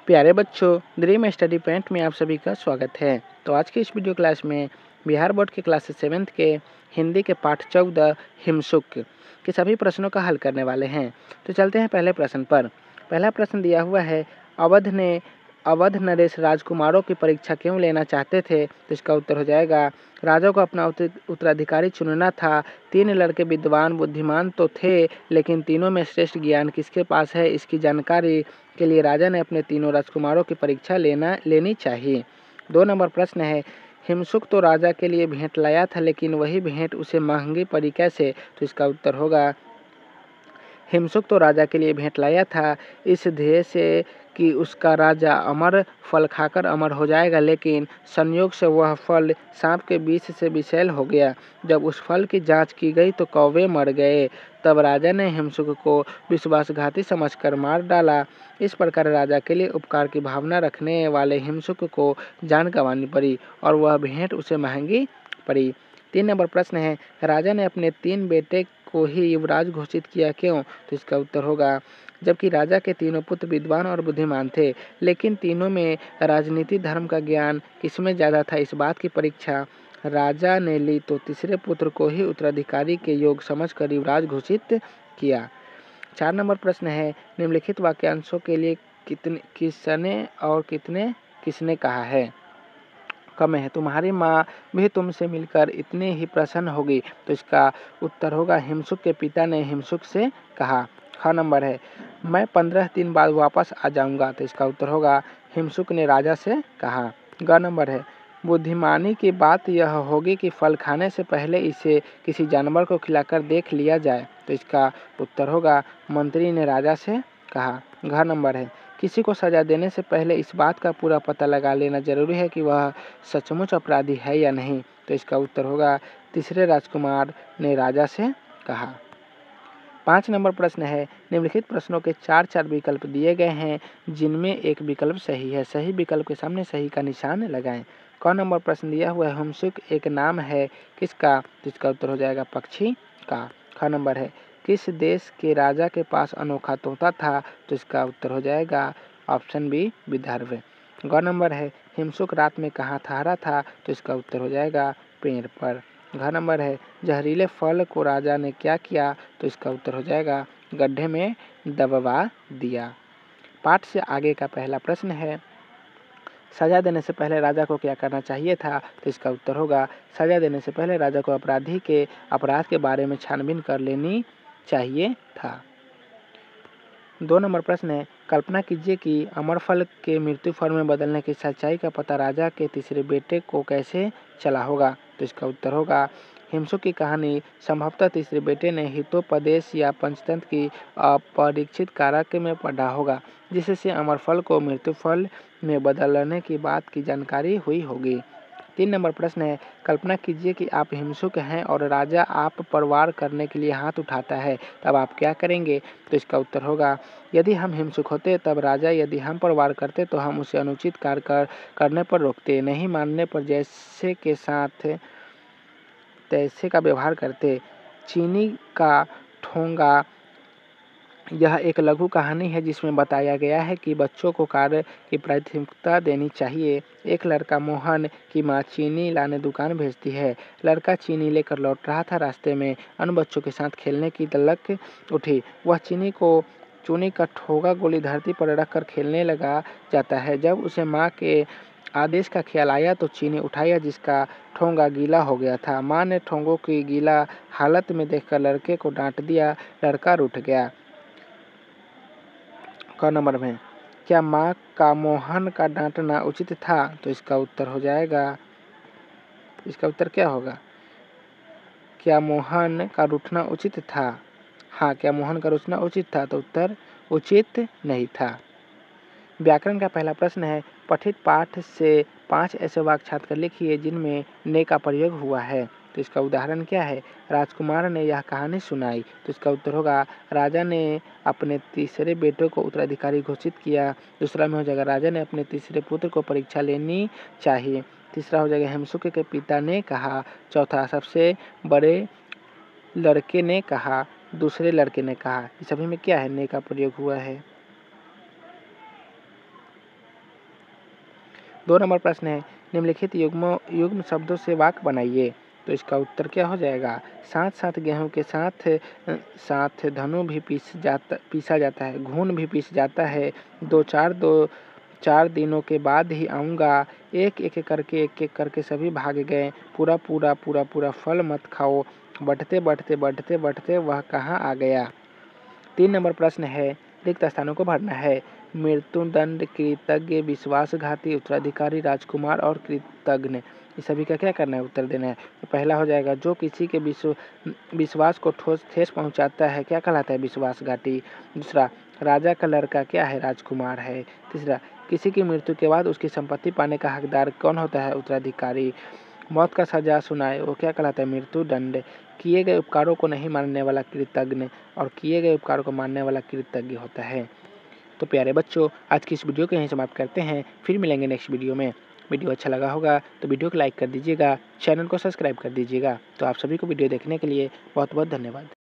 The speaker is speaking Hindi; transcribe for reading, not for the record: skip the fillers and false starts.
प्यारे बच्चों, ड्रीम स्टडी पॉइंट में आप सभी का स्वागत है। तो आज की इस वीडियो क्लास में बिहार बोर्ड के क्लास 7 के हिंदी के पाठ 14 हिमसुक के सभी प्रश्नों का हल करने वाले हैं। तो चलते हैं पहले प्रश्न पर। पहला प्रश्न दिया हुआ है, अवध नरेश राजकुमारों की परीक्षा क्यों लेना चाहते थे? तो इसका उत्तर हो जाएगा, राजा को अपना उत्तराधिकारी चुनना था। 3 लड़के विद्वान बुद्धिमान तो थे, लेकिन तीनों में श्रेष्ठ ज्ञान किसके पास है, इसकी जानकारी के लिए राजा ने अपने तीनों राजकुमारों की परीक्षा लेनी चाहिए। 2 नंबर प्रश्न है, हिमसुक तो राजा के लिए भेंट लाया था, लेकिन वही भेंट उसे महंगी पड़ी कैसे? तो इसका उत्तर होगा, हिमसुक तो राजा के लिए भेंट लाया था इस ध्येय से कि उसका राजा अमर फल खाकर अमर हो जाएगा, लेकिन संयोग से वह फल सांप के विष से विषैल हो गया। जब उस फल की जांच की गई तो कौवे मर गए। तब राजा ने हिमसुक को विश्वासघाती समझकर मार डाला। इस प्रकार राजा के लिए उपकार की भावना रखने वाले हिमसुक को जान गंवानी पड़ी और वह भेंट उसे महंगी पड़ी। 3 नंबर प्रश्न है, राजा ने अपने 3 बेटे को ही युवराज घोषित किया क्यों? तो इसका उत्तर होगा, जबकि राजा के तीनों पुत्र विद्वान और बुद्धिमान थे, लेकिन तीनों में राजनीति धर्म का ज्ञान किसमें ज़्यादा था, इस बात की परीक्षा राजा ने ली तो तीसरे पुत्र को ही उत्तराधिकारी के योग समझकर युवराज घोषित किया। 4 नंबर प्रश्न है, निम्नलिखित वाक्यांशों के लिए किसने कहा है? कम है, तुम्हारी माँ भी तुमसे मिलकर इतनी ही प्रसन्न होगी। तो इसका उत्तर होगा, हिमसुक के पिता ने हिमसुक से कहा। 6 नंबर है, मैं 15 दिन बाद वापस आ जाऊंगा। तो इसका उत्तर होगा, हिमसुक ने राजा से कहा। 9 नंबर है, बुद्धिमानी की बात यह होगी कि फल खाने से पहले इसे किसी जानवर को खिलाकर देख लिया जाए। तो इसका उत्तर होगा, मंत्री ने राजा से कहा। 10 नंबर है, किसी को सजा देने से पहले इस बात का पूरा पता लगा लेना जरूरी है कि वह सचमुच अपराधी है या नहीं। तो इसका उत्तर होगा, तीसरे राजकुमार ने राजा से कहा। 5 नंबर प्रश्न है, निम्नलिखित प्रश्नों के 4 विकल्प दिए गए हैं, जिनमें एक विकल्प सही है। सही विकल्प के सामने सही का निशान लगाएं। क नंबर प्रश्न दिया हुआ है, हिमसुक एक नाम है किसका? तो इसका उत्तर हो जाएगा, पक्षी का। ख नंबर है, किस देश के राजा के पास अनोखा तोता था? तो इसका उत्तर हो जाएगा ऑप्शन बी, विदर्भ। ग नंबर है, हिमसुक रात में कहाँ ठहरा था? तो इसका उत्तर हो जाएगा पेड़ पर। घ नंबर है, जहरीले फल को राजा ने क्या किया? तो इसका उत्तर हो जाएगा गड्ढे में दबवा दिया। पाठ से आगे का पहला प्रश्न है, सजा देने से पहले राजा को क्या करना चाहिए था? तो इसका उत्तर होगा, सजा देने से पहले राजा को अपराधी के अपराध के बारे में छानबीन कर लेनी चाहिए था। 2 नंबर प्रश्न है, कल्पना कीजिए कि अमरफल के मृत्यु फल में बदलने की सच्चाई का पता राजा के तीसरे बेटे को कैसे चला होगा? तो इसका उत्तर होगा, हिमसुक की कहानी संभवतः तीसरे बेटे ने हितोपदेश या पंचतंत्र की अपरीक्षित कारक में पढ़ा होगा, जिससे अमरफल को मृत्यु फल में बदलने की बात की जानकारी हुई होगी। 3 नंबर प्रश्न है, कल्पना कीजिए कि आप हिमसुक हैं और राजा आप पर वार करने के लिए हाथ उठाता है, तब आप क्या करेंगे? तो इसका उत्तर होगा, यदि हम हिमसुक होते तब राजा यदि हम पर वार करते तो हम उसे अनुचित कार्य करने पर रोकते, नहीं मानने पर जैसे के साथ तैसे का व्यवहार करते। चीनी का ठोंगा, यह एक लघु कहानी है जिसमें बताया गया है कि बच्चों को कार्य की प्राथमिकता देनी चाहिए। एक लड़का मोहन की मां चीनी लाने दुकान भेजती है। लड़का चीनी लेकर लौट रहा था, रास्ते में अन्य बच्चों के साथ खेलने की तलक उठी। वह चीनी का ठोगा गोली धरती पर रखकर खेलने लगा जाता है। जब उसे माँ के आदेश का ख्याल आया तो चीनी उठाया, जिसका ठोंगा गीला हो गया था। माँ ने ठोंगों की गीला हालत में देखकर लड़के को डांट दिया। लड़का रूठ गया। क नंबर में, क्या माँ का मोहन का डांटना उचित था? तो इसका उत्तर हो जाएगा, इसका उत्तर क्या होगा, क्या मोहन का रूठना उचित था? हाँ, क्या मोहन का रूठना उचित था? तो उत्तर उचित नहीं था। व्याकरण का पहला प्रश्न है, पठित पाठ से 5 ऐसे वाक्य छाट कर लिखिए जिनमें ने का प्रयोग हुआ है। तो इसका उदाहरण क्या है? राजकुमार ने यह कहानी सुनाई। तो इसका उत्तर होगा, राजा ने अपने तीसरे बेटे को उत्तराधिकारी घोषित किया। दूसरा में हो जाएगा, राजा ने अपने तीसरे पुत्र को परीक्षा लेनी चाहिए। तीसरा हो जाएगा, हिमसुक के पिता ने कहा। चौथा, सबसे बड़े लड़के ने कहा। दूसरे लड़के ने कहा। इस सभी में क्या है? ने का प्रयोग हुआ है। 2 नंबर प्रश्न है, निम्नलिखित युग्म शब्दों से वाक्य बनाइए। तो इसका उत्तर क्या हो जाएगा? साथ साथ गेहूं के साथ धनु भी पीसा जाता है, घून भी पीस जाता है। 4 दिनों के बाद ही आऊँगा। एक एक करके सभी भाग गए। पूरा फल मत खाओ। बढ़ते वह कहाँ आ गया। 3 नंबर प्रश्न है, रिक्त स्थानों को भरना है। मृत्युदंड, कृतज्ञ, विश्वासघाती, उत्तराधिकारी, राजकुमार और कृतघ्न, इस सभी का क्या करना है? उत्तर देना है। तो पहला हो जाएगा, जो किसी के विश्वास को ठेस पहुंचाता है क्या कहलाता है? विश्वासघाती। दूसरा, राजा का लड़का क्या है? राजकुमार है। तीसरा, किसी की मृत्यु के बाद उसकी संपत्ति पाने का हकदार कौन होता है? उत्तराधिकारी। मौत का सजा सुनाए वो क्या कहलाता है? मृत्युदंड। किए गए उपकारों को नहीं मानने वाला कृतज्ञ और किए गए उपकारों को मानने वाला कृतज्ञ होता है। तो प्यारे बच्चों, आज की इस वीडियो को यहीं समाप्त करते हैं। फिर मिलेंगे नेक्स्ट वीडियो में। वीडियो अच्छा लगा होगा तो वीडियो को लाइक कर दीजिएगा, चैनल को सब्सक्राइब कर दीजिएगा। तो आप सभी को वीडियो देखने के लिए बहुत बहुत धन्यवाद।